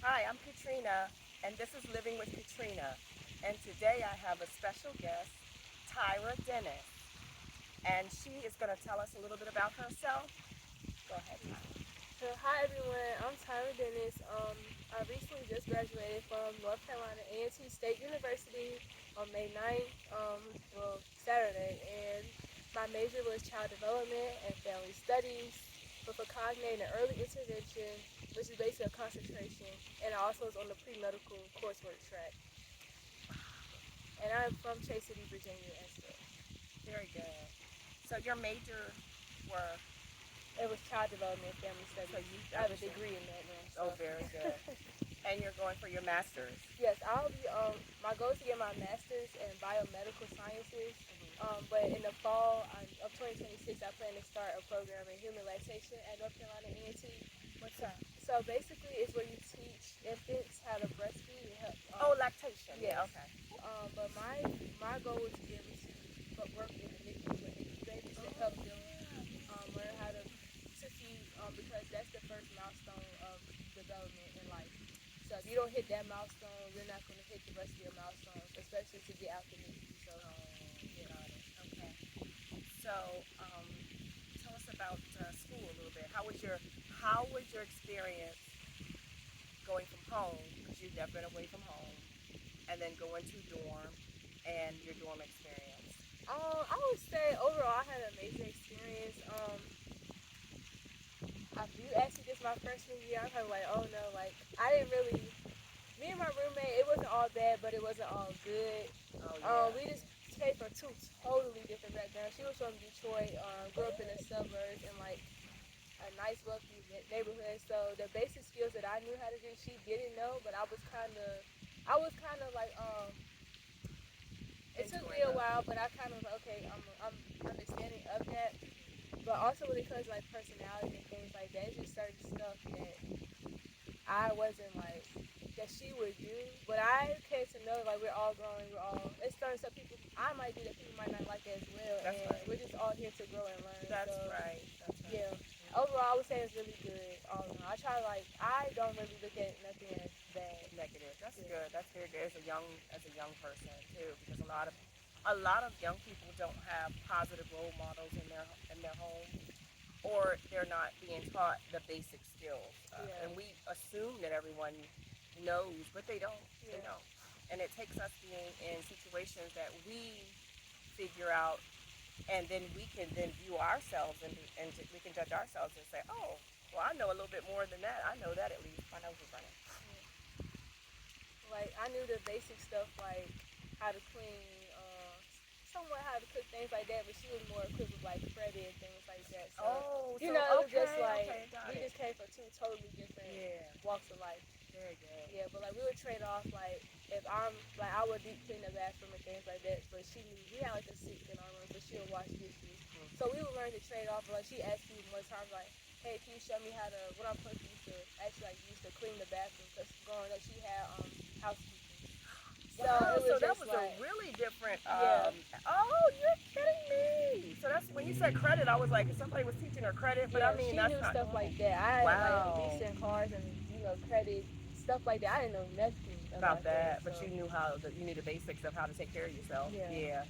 Hi, I'm Katrina, and this is Living with Katrina. And today I have a special guest, Tyra Dennis, and she is going to tell us a little bit about herself. Go ahead, Tyra. So, hi everyone, I'm Tyra Dennis. I recently just graduated from North Carolina A&T State University on May 9th, Saturday, and my major was child development and family studies, but for cognitive and early intervention, which is basically a concentration, and I also was on the pre-medical coursework track. And I'm from Chase City, Virginia as well. Very good. So your major were, It was child development and family so studies. you, I that have a was your, degree in that now, oh, very good. so. And you're going for your master's. Yes, I'll be. My goal is to get my master's in biomedical sciences. But in the fall of 2026, I plan to start a program in human lactation at North Carolina A&T. What's that? So basically, it's where you teach infants how to breastfeed and help. Oh, lactation. Yes. Yeah, okay. But my goal is to be able to work in the NICU with NICU babies to help them learn how to feed because that's the first milestone of development in life. So if you don't hit that milestone, you're not going to hit the rest of your milestones, especially to get out the NICU. So yeah. Got it. Okay. So, um, tell us about school a little bit. How was your experience going from home, because you've never been away from home, and then going to dorm and your dorm experience? I would say overall I had an amazing experience. If you asked me this my freshman year, I'm probably like, oh no, like I didn't really. Me and my roommate, it wasn't all bad, but it wasn't all good. Oh yeah. We just came from two totally different backgrounds. She was from Detroit, grew up in the suburbs in like a nice, wealthy neighborhood. So the basic skills that I knew how to do, she didn't know. But I was kind of like, it took Into me it a though. while, but I kind of was like, okay, I'm understanding of that. But also when it comes to like personality and things like that, it's just certain stuff that I wasn't like that she would do, but I came to know like we're all growing, we're all it's certain stuff people I might do that people might not like as well, That's and right. we're just all here to grow and learn. So That's right. That's right. yeah, overall I would say it's really good. All in all, I try like I don't really look at nothing as bad. Negative. That's Yeah, good. That's very good as a young person too, because a lot of young people don't have positive role models in their home, or they're not being taught the basic skills. yeah, And we assume that everyone knows, but they don't. They yeah, don't. And it takes us being in situations that we figure out, and then we can then view ourselves, and we can judge ourselves and say, oh, well, I know a little bit more than that. I know that at least. My nose is running. yeah. Like I knew the basic stuff like how to clean, somewhat how to cook things like that, but she was more equipped with like credit and things like that. So Oh, you so know, it was just okay, like okay, got we it. just came from two totally different Yeah, walks of life. very good. Yeah, but like we would trade off like if I'm like I would deep clean the bathroom and things like that, but she knew we had like a sink in our room, but she would wash dishes. So we would learn to trade off. But like she asked me more times like, hey, can you show me how to what I'm supposed to use to actually like use to clean the bathroom? Because growing up she had housekeeping. So Wow, it was so that just was a like really different. yeah, Oh, you're kidding me. So that's when you said credit. I was like, somebody was teaching her credit, but I yeah, mean, she that's knew not stuff normal. like that. I had like Wow, leasing cars and credit stuff like that. I didn't know nothing about about that. that. So But you knew the basics of how to take care of yourself. yeah, Yeah,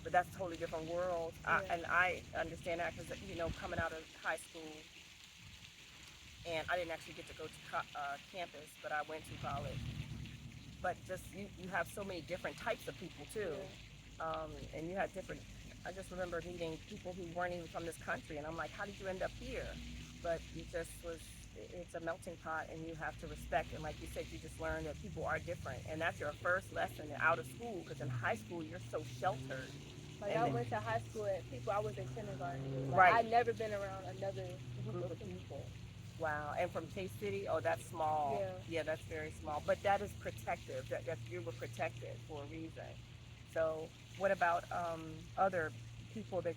but that's a totally different world. yeah. And I understand that because coming out of high school, and I didn't actually get to go to campus, but I went to college. But just you have so many different types of people too, Yeah. and you had different. I just remember meeting people who weren't even from this country, and I'm like, how did you end up here? But it just was. It's a melting pot, and you have to respect. And like you said, you just learn that people are different, and that's your first lesson out of school. Because in high school, you're so sheltered, Like and I then went to high school and people I was in kindergarten with. Like right I'd never been around another group group of of people. people. Wow, and from Chase City, oh, that's small. Yeah. Yeah, that's very small, but that is protective. That you were protected for a reason. So, what about other people that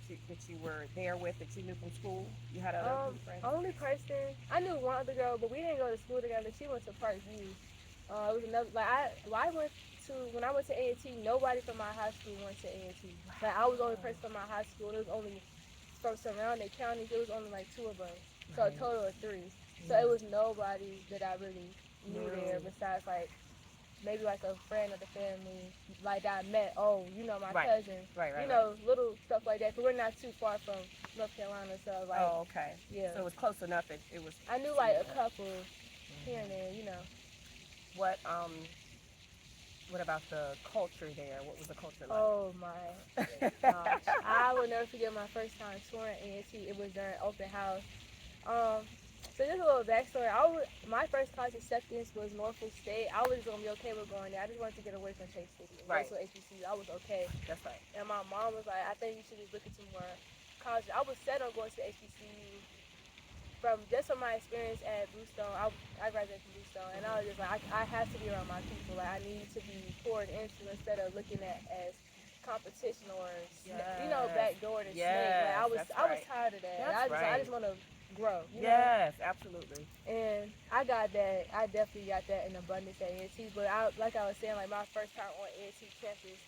you were there with that you knew from school? You had other Um, group friends. only person I knew one other girl, but we didn't go to school together. She went to Park View. It was another like I went to when I went to A&T. Nobody from my high school went to A&T. Like I was the only person from my high school. There was only from surrounding counties. It was only like two of us, so a Right. total of three. So Yeah. it was nobody that I really new there besides like maybe like a friend of the family like that I met. Oh, you know my Right. cousin. Right. You know, little stuff like that. Cause we're not too far from North Carolina, so like Oh, okay. yeah. So it was close enough. It was. I knew like a couple here and there. You know. What what about the culture there? What was the culture like? Oh my gosh, I will never forget my first time touring A&T. It was during open house. Um, so just a little backstory. My first college acceptance was Norfolk State. I was gonna be okay with going there. I just wanted to get away from Chase City and Right. go to HBCU. I was okay. That's right. And my mom was like, I think you should just look into more colleges. I was set on going to HBCU from my experience at Bluestone. I graduated from Bluestone, and I was just like, I have to be around my people. Like I need to be poured into instead of looking at as competition or you know backdoor to snake. Like I was tired of that. I just want to grow. You know? Absolutely. And I got that. I definitely got that in abundance at A&T. But like I was saying, like my first time on A&T campus,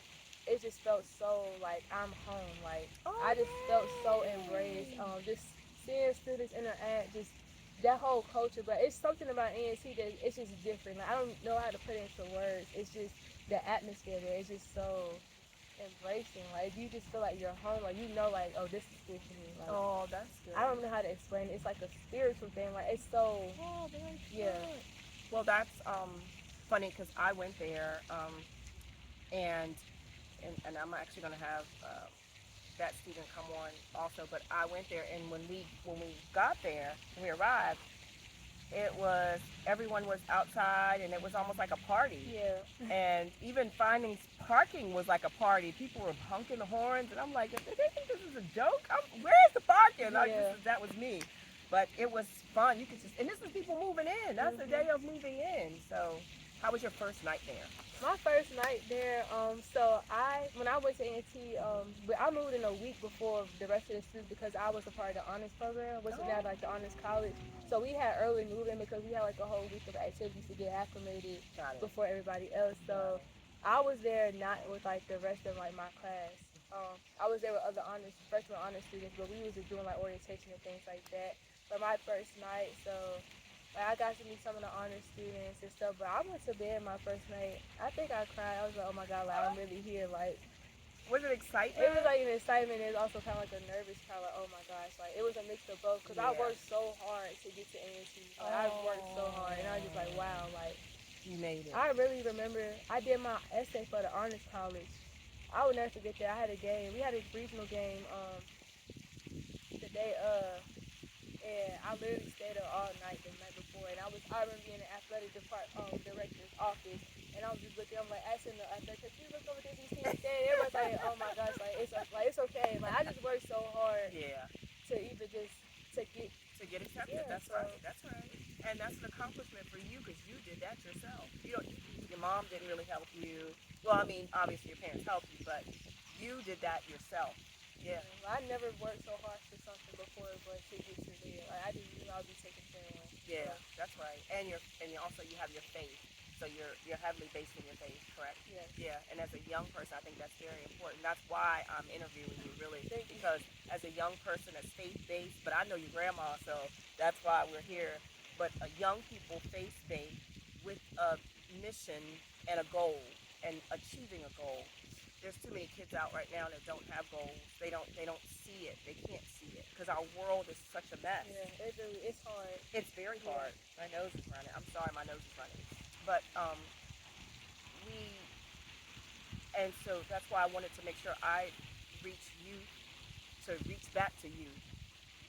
it just felt so like I'm home. Like I just felt so embraced. Just seeing students interact, just that whole culture. But it's something about A&T that it's just different. Like, I don't know how to put it into words. It's just the atmosphere there. It's just so embracing. Like you just feel like you're home. Like you know, like oh, this is good for me. Like, Oh, that's good. I don't know how to explain it. It's like a spiritual thing. Like it's so. Oh, very good. Yeah. Well, that's funny because I went there and and I'm actually going to have that student come on also. But I went there, and when we got there, when we arrived, it was everyone was outside, and it was almost like a party. Yeah. And even finding parking was like a party. People were honking the horns, and I'm like, did they think this is a joke? Where's the parking? Like, Yeah. that was me. But it was fun. You could just, and this is people moving in. That's the day of moving in. So, how was your first night there? My first night there, when I went to A&T, but I moved in a week before the rest of the students because I was a part of the honors program, which is now like the honors college. So we had early moving because we had like a whole week of activities to get acclimated before everybody else. So I was there not with like the rest of like my class. I was there with other freshman honors students, but we was just doing like orientation and things like that. But my first night, so like I got to meet some of the honor students and stuff, but I went to bed my first night. I think I cried. I was like, oh my god, like I'm really here. Like, was it excitement? It was like an excitement. It was also kind of like a nervous kind of like, oh my gosh, like it was a mix of both because I worked so hard to get to A&T. Like I worked so hard, and I was just like, wow, like you made it. I really remember I did my essay for the honors college. I would never forget that. I had a game. We had a regional game the day of. And I literally stayed up all night the night before, and I remember being in the athletic director's office, and I was just looking. I'm like asking the athletic, "Can you look over this and see what day?" Everybody's like, "Oh my gosh, like it's okay." Like I just worked so hard. Yeah. To even just to get accepted. Yeah, that's right. That's right. And that's an accomplishment for you because you did that yourself. Your mom didn't really help you. Well, I mean, obviously your parents helped you, but you did that yourself. Yeah. I never worked so hard for something before, but to get to there, like I just knew I would be taken care of. Yeah, that's right. And also you have your faith, so you're heavily based in your faith, correct? Yes. Yeah. And as a young person, I think that's very important. That's why I'm interviewing you, really, Thank you. because as a young person that's faith based, but I know your grandma, so that's why we're here. But young people faith based with a mission and a goal and achieving a goal. There's too many kids out right now that don't have goals. They don't see it. They can't see it because our world is such a mess. Yeah, it's hard. It's very hard. My nose is running. I'm sorry, my nose is running. But so that's why I wanted to make sure I reach back to you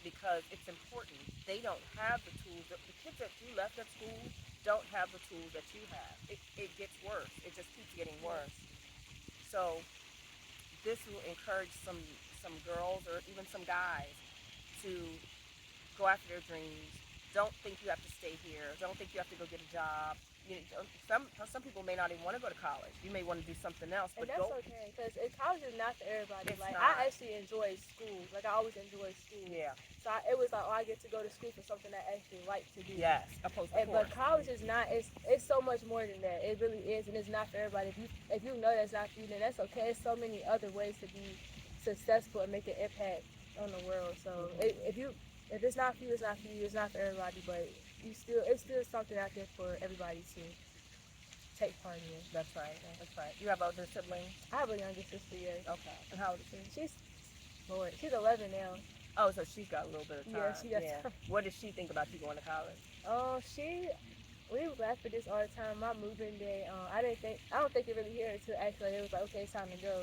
because it's important. They don't have the tools. The kids that you left at school don't have the tools that you have. It gets worse. It just keeps getting worse. So this will encourage some girls or even some guys to go after their dreams. Don't think you have to stay here. Don't think you have to go get a job. Some people may not even want to go to college. You may want to do something else. And but that's okay, because college is not for everybody. It's like not. I actually enjoyed school. Like I always enjoyed school. Yeah. So it was like, I get to go to school for something that I actually like to do. Yes. Opposed to But college is not. It's so much more than that. It really is, and it's not for everybody. If you know that's not for you, then that's okay. There's so many other ways to be successful and make an impact on the world. So if it's not for you, it's not for you. It's not for everybody. But it's still something out there for everybody to take part in. That's right. That's right. You have older siblings? I have a younger sister, yes. Okay. And how old is she? She's 11 now. Oh, so she's got a little bit of time. Yeah, she got time. What does she think about you going to college? We laugh at this all the time. My moving day, I don't think it really hit her until actually it was like, okay, it's time to go.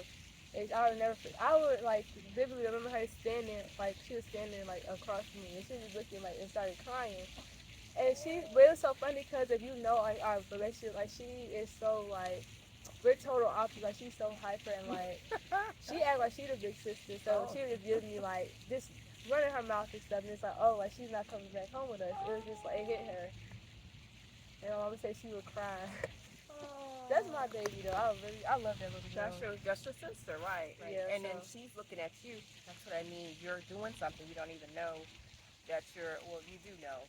I would like vividly remember her standing, like she was standing like across from me, and she was looking like and started crying. But it was so funny because if you know like our relationship, like she is so like we're total opposites. Like she's so hyper and like she act like she the big sister, so she would just give me like this running her mouth and stuff, and it's like, oh, like she's not coming back home with us. It was just like it hit her, and I would say she would cry. That's my baby though. I love that little girl. That's your sister, right? Yeah, and then she's looking at you. That's what I mean. You're doing something you don't even know that you do know,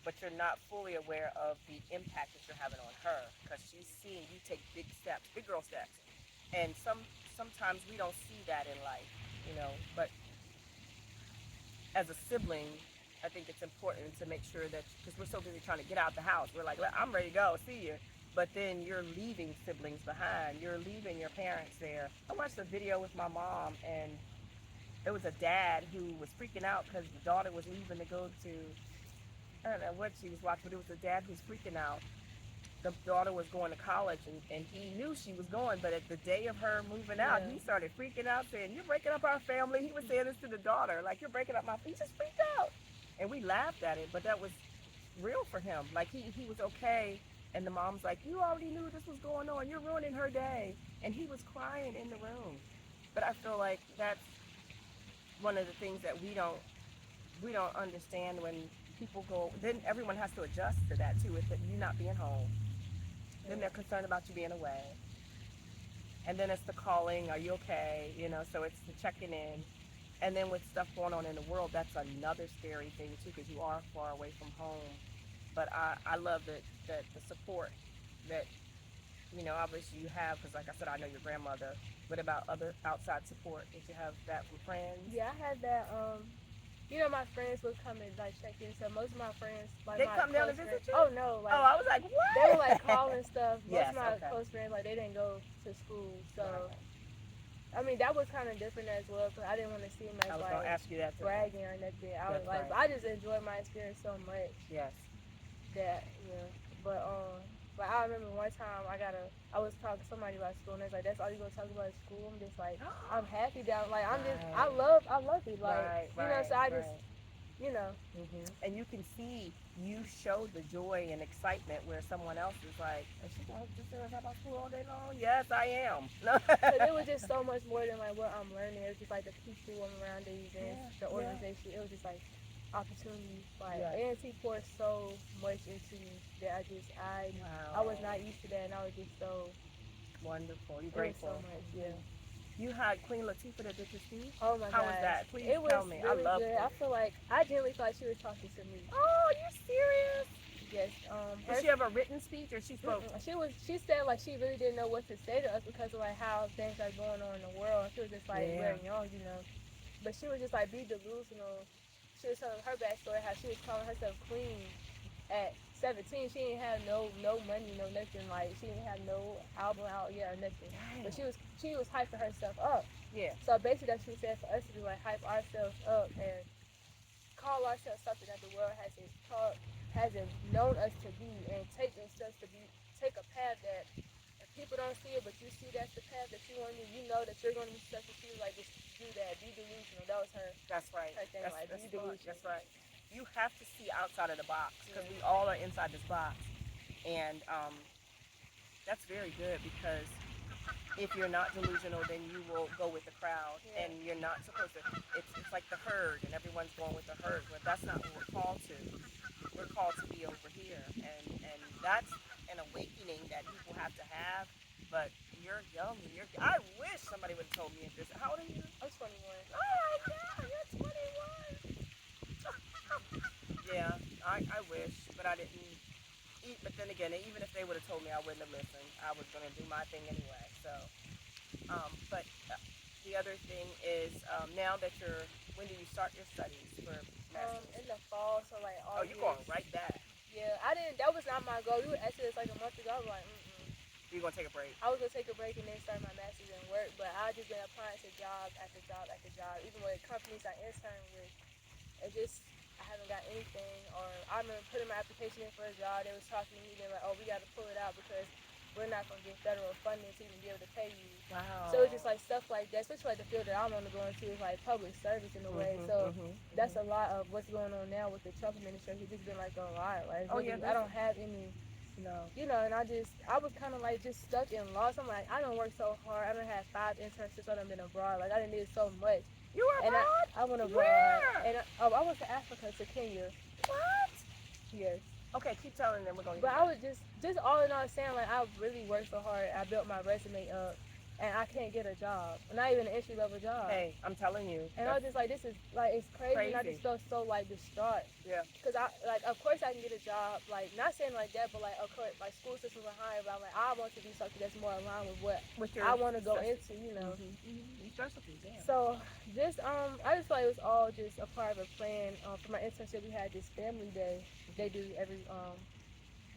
but you're not fully aware of the impact that you're having on her because she's seeing you take big steps, big girl steps, and sometimes we don't see that in life, But as a sibling, I think it's important to make sure that because we're so busy trying to get out the house, we're like, I'm ready to go, see you. But then you're leaving siblings behind. You're leaving your parents there. I watched a video with my mom, and there was a dad who was freaking out because the daughter was leaving to go to, I don't know what she was watching, but it was a dad who's freaking out. The daughter was going to college, and he knew she was going, but at the day of her moving out, he started freaking out, saying, you're breaking up our family. He was saying this to the daughter, like, you're breaking up my family. He just freaked out. And we laughed at it, but that was real for him. Like, he was okay. And the mom's like, you already knew this was going on. You're ruining her day. And he was crying in the room. But I feel like that's one of the things that we don't understand when people go. Then everyone has to adjust to that too. With you not being home, then they're concerned about you being away. And then it's the calling. Are you okay? So it's the checking in. And then with stuff going on in the world, that's another scary thing too, because you are far away from home. But I love that the support that obviously you have, because like I said, I know your grandmother. What about other outside support? Did you have that from friends? Yeah, I had that. My friends would come and like check in. So most of my friends, like they come down to visit you. Oh no, like I was like, what? They were like calling stuff. Most Yes, of my close friends, like they didn't go to school, so. I mean, that was kind of different as well, because I didn't want to seem like, I was going to ask you that too. Bragging or nothing. I was like, I just enjoyed my experience so much. Yes. That, but I remember one time I was talking to somebody about school, and they're like, that's all you gonna talk about at school? I'm just like, I'm happy that, like, I love it, like, so I just, And you can see you show the joy and excitement where someone else is like, is she going to just talk about school all day long? Yes, I am. But it was just so much more than like what I'm learning. It was just like the people around the events, the organization. It was just like opportunities. Like A&T poured so much into me that I was not used to that, and I was just so wonderful. You're grateful. So much, yeah. You had Queen Latifah that did your speech? Oh my God. How was that? Please tell me. Really I loved good. it. I genuinely feel like she was talking to me. Oh, you're serious? Yes. Did she have a written speech or she spoke? She said like she really didn't know what to say to us because of like how things are going on in the world. She was just like we're young, But she was just like be delusional. She was telling her backstory how she was calling herself queen at 17. She didn't have no money, no nothing. Like she didn't have no album out yet or nothing. Damn. But she was hyping herself up. Yeah. So basically, that she said for us to do like hype ourselves up and call ourselves something that the world hasn't known us to be, and take a path that if people don't see it, but you see that's the path that you want to. You know that you're going to be successful. She was like, just do that. Be delusional. That was her. That's right. Her thing, be delusional. That's right. You have to see outside of the box because we all are inside this box, and that's very good because if you're not delusional, then you will go with the crowd, and you're not supposed to. It's like the herd, and everyone's going with the herd, but that's not what we're called to. We're called to be over here, and that's an awakening that people have to have. But you're young, I wish somebody would have told me this. How old are you? I'm 21. Oh yeah, you're 21. Yeah, I wish, but I didn't. But then again, even if they would have told me, I wouldn't have listened. I was going to do my thing anyway. So, but the other thing is, now that when do you start your studies for master's? In the fall, so like all you're going right back. Yeah, I didn't. That was not my goal. You were asking this like a month ago. I was like, mm-mm. You're gonna take a break. I was gonna take a break and then start my master's and work, but I just been applying to job after job after job, even with companies I intern with. It just I haven't got anything. Or I remember putting my application in for a job. They was talking to me. They were like, "Oh, we got to pull it out because we're not gonna get federal funding to even be able to pay you." So it's Wow. just like stuff like that, especially like the field that I want to go into is like public service in a way. Mhm. So Mhm. that's Mhm. a lot of what's going on now with the Trump administration. It's just been like a lot. Like Oh yeah, really, I this. don't have any, No. and I was kind of like just stuck in loss. I'm like, I don't work so hard. I don't have 5 internships. I done been abroad. Like I didn't need so much, You were and I abroad? went abroad, Where? and I went to Africa, to Kenya. What? Yes. Okay, keep telling them we're gonna But hear I that. was just all in all saying like I really worked so hard. I built my resume up, and I can't get a job, not even an entry level job. Hey, I'm telling you, And I that's was just like, this is like it's crazy, and I crazy. just felt so like distraught. Yeah. Cause I like, of course I can get a job, like not saying like that, but like of course like school systems are higher, but I'm like I want to do something that's more aligned with what With I your want to go specialty. into. Mhm. Mhm. Your specialty, yeah. So just I just feel like it was all just a part of a plan. For my internship, we had this family day they do every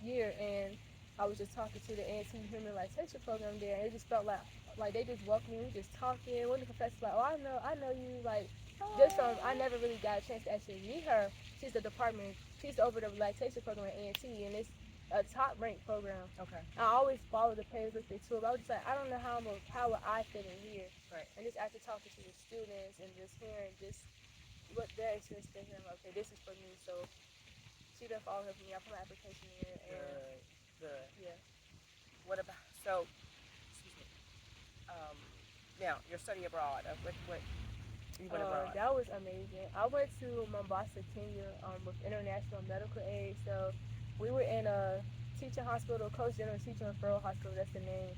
year, and I was just talking to the ANT Human Lactation program there, and it just felt like they just welcomed me. We just talking. One of the professors like, oh, I know you, like just from I Oh. never really got a chance to actually meet her. She's the department. She's over the lactation program at ANT, and it's a top ranked program. Okay. I always follow the page, look at too, but I was just like, I don't know how would I fit in here. Right. And just after talking to the students and just hearing just what their experience, thinking, okay, this is for me. So she done followed up with me. I put my application in, and Good. Good. yeah. What about so? Excuse me. Um, now your study abroad. What you went abroad? That was amazing. I went to Mombasa, Kenya, with International Medical Aid. So we were in a teaching hospital, Coast General Teaching Referral Hospital. That's the name,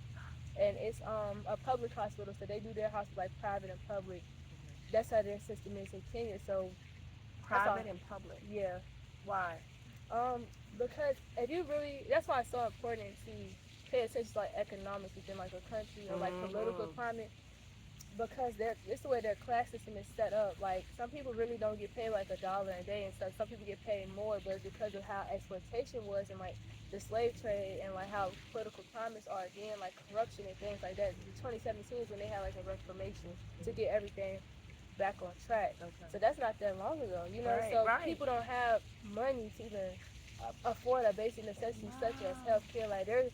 and it's a public hospital. So they do their hospital like private and public. Mhm. That's how their system is in Kenya. So that's all. Private and public. Yeah. Why? Um, because if you really, that's why it's so important to pay attention to like economics within like a country or like political Mhm. climate, because it's the way their class system is set up. Like some people really don't get paid like $1 a day and stuff. Some people get paid more, but it's because of how exploitation was and like the slave trade and like how political climates are again, like corruption and things like that. The 2017 is when they had like a reformation to get everything back on track. Okay. So that's not that long ago, you know. Right. So Right. people don't have money to even afford a basic necessity such as Wow. healthcare. Like there's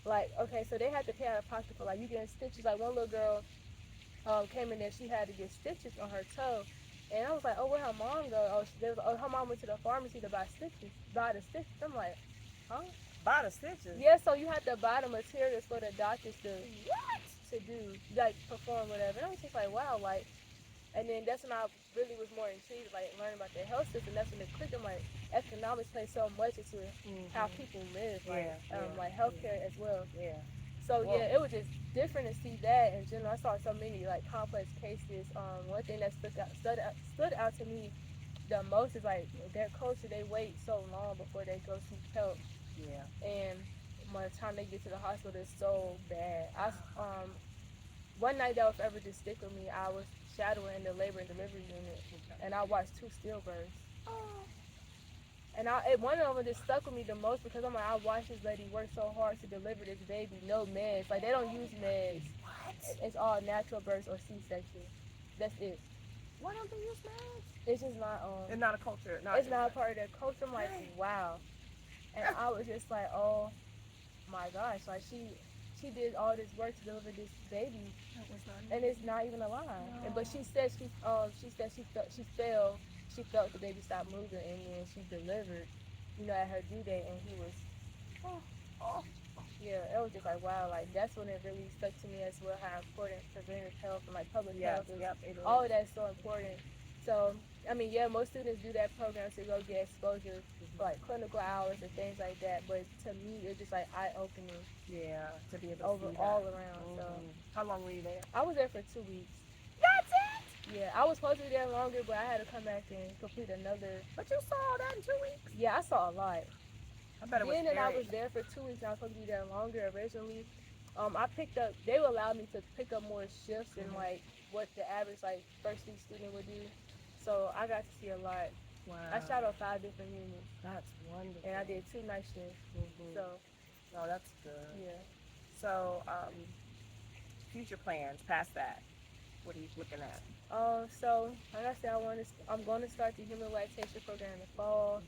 like okay, so they had to pay out of pocket for like you getting stitches. Like one little girl came in there, she had to get stitches on her toe. And I was like, oh, where her mom go? Her mom went to the pharmacy to buy the stitches. I'm like, huh? Buy the stitches. Yeah, so you have to buy the materials for the doctors What? to do, like, perform whatever. And I was just like, wow, like, and then that's when I really was more intrigued, like, learning about the health system. That's when it clicked. I'm like, economics plays so much into how Mhm. people live, Yeah. Yeah. like healthcare as well. Yeah. So Well. yeah, it was just different to see that in general. I saw so many like complex cases. One thing that stood out to me the most is like their culture. They wait so long before they go seek help, Yeah. and by the time they get to the hospital, it's so bad. One night that was ever just stick with me. I was shadowing in the labor and delivery unit, Okay. and I watched 2 stillbirths. Oh. And one of them just stuck with me the most because I'm like, I watched this lady work so hard to deliver this baby, no meds. Like they don't use meds. What? It's all natural births or C-section. That's it. Why don't they use meds? It's just not It's not a culture. it's not a part of their culture. I'm like, Right. wow. And I was just like, oh my gosh, like she did all this work to deliver this baby, That was not and even. it's not even alive. No. But she felt the baby stop moving, and then she delivered, at her due date, and he was. Oh. Oh. Yeah, it was just like wow, like that's when it really stuck to me as well how important preventive health and like public Yes. health is. Yep. It is. All of that's so important. So I mean, yeah, most students do that program to go get exposure for like clinical hours and things like that. But to me, it's just like eye opening Yeah. To be able to over see that. all around. So Mhm. How long were you there? I was there for 2 weeks. That's it. Yeah, I was supposed to be there longer, but I had to come back and complete another. But you saw all that in 2 weeks. Yeah, I saw a lot. I bet it was Being that I scary. was there for 2 weeks, and I was supposed to be there longer originally. I picked up. They would allow me to pick up more shifts than like what the average like first week student would do. So I got to see a lot. Wow. I shot on 5 different units, That's wonderful. and I did 2 night shifts. Mhm. So No, that's good. yeah. So, future plans past that. What are you looking at? So like I said, I'm going to start the human lactation program in the fall.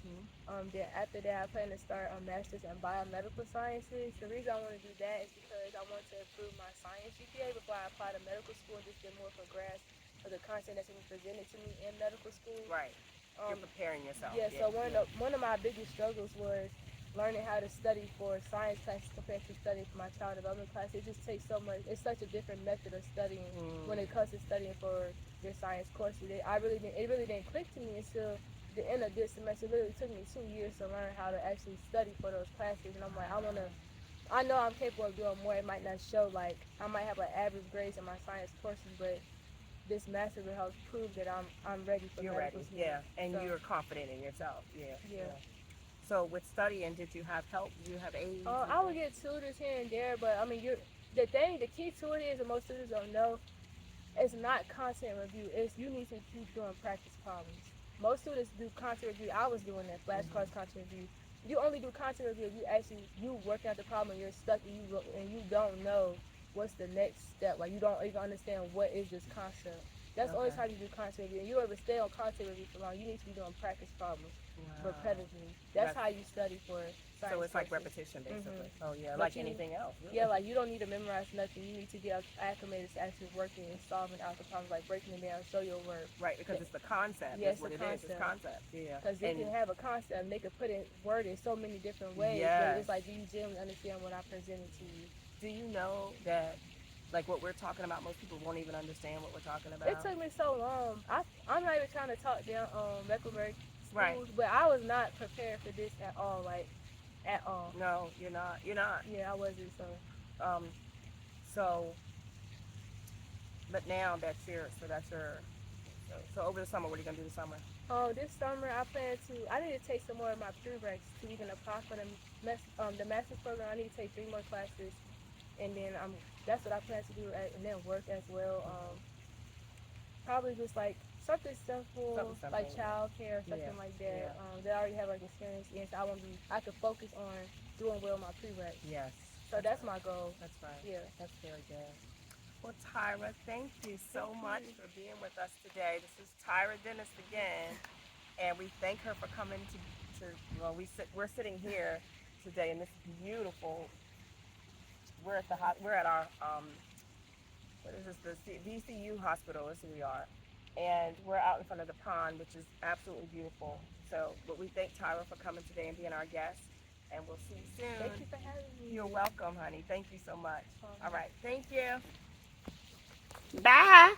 Mhm. Then after that, I plan to start a master's in biomedical sciences. The reason I want to do that is because I want to improve my science GPA before I apply to medical school and just get more of a grasp of the content that's being presented to me in medical school. Right. You're Um, preparing yourself. yeah, Yeah. so one of my biggest struggles was learning how to study for science classes compared to studying for my child development class. It just takes so much. It's such a different method of studying when it comes to studying for your science courses. It really didn't click to me until the end of this semester. It literally took me 2 years to learn how to actually study for those classes, and I'm like, I know I'm capable of doing more. It might not show, like I might have like average grades in my science courses, but this master will help prove that I'm ready for You're medical ready. school. Yeah. And So, you're confident in yourself. Yeah. yeah. So with studying, did you have help? Did you have aides? I would get tutors here and there, but I mean, the key to it is, and most students don't know, it's not content review. It's you need to keep doing practice problems. Most students do content review. I was doing that flashcards content review. You only do content review if you working out the problem and you're stuck and you don't know what's the next step. Like you don't even understand what is this concept. That's the only Okay. time you do content review. And you ever stay on content review for long, you need to be doing practice problems Wow. repetitively. That's how you study for science. So it's like courses. repetition, basically. Oh yeah, But like anything else. Really. Yeah, like you don't need to memorize nothing. You need to get acclimated to actually working and solving out the problems, like breaking them down, show your work. Right, because it's the concept. Yeah, That's what it's it the is. It's concept. concept. Yeah. Because they can have a concept and they can put it word in so many different ways. Yes. But it's like, do you genuinely understand what I presented to you? Do you know that, like what we're talking about, most people won't even understand what we're talking about? It took me so long. I'm not even trying to talk down Mecklenburg schools, Right. but I was not prepared for this at all. Like, at all. No, you're not. You're not. Yeah, I wasn't. So. Um, so, but now that's your. So over the summer, what are you gonna do this summer? This summer I need to take some more of my prereqs to even apply for the master's program. I need to take 3 more classes, and then that's what I plan to do, and then work as well. Probably just like something simple, like childcare or something like that. That I already have like experience in, so I could focus on doing well my prereqs. Yes. So that's my goal. That's right. Yeah. That's very good. Well, Tyra, thank you so much for being with us today. This is Tyra Dennis again, and we thank her for coming to well, we're sitting here today in this beautiful. We're at our what is this? The VCU hospital is who we are, and we're out in front of the pond, which is absolutely beautiful. So, but we thank Tyra for coming today and being our guest, and we'll see you soon. Thank you for having me. You're welcome, honey. Thank you so much. All right. Thank you. Bye.